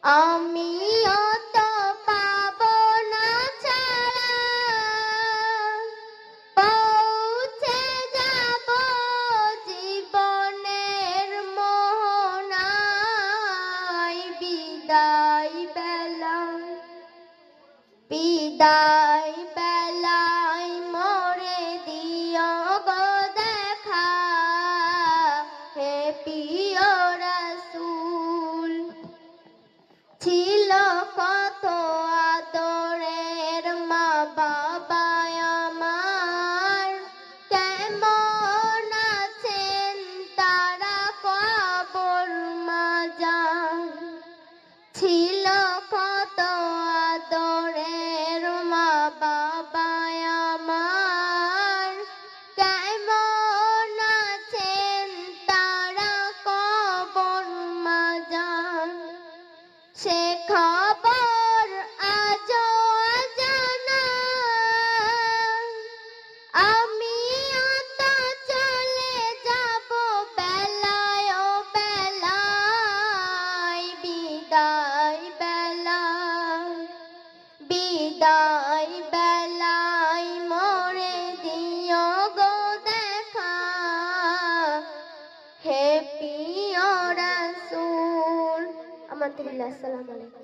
আমিও তো পাবো না ছাড়া, পৌঁছে যাব জীবনের মোহনায়। বিদায় বেলায়, বিদায় বেলায় মোরে দিও গো দেখা, হে প্রিয় রাসূল। ছিল কত আদরের মা বাবা আমার, কেমন আছেন তারা কবর মাজার। ছিল কত আদরের মা বাবা আমার, কেমন আছেন তারা কবর মাজার। সে খবর আজও অজানা, আমিও তো চলে যাব বেলায় ও বেলায়। বিদায় বেলায়, বিদায় বেলায় মোরে দিও গো দেখা, হে প্রিয় রাসূল। আমাতুল্লাহ। আসসালামু আলাইকুম।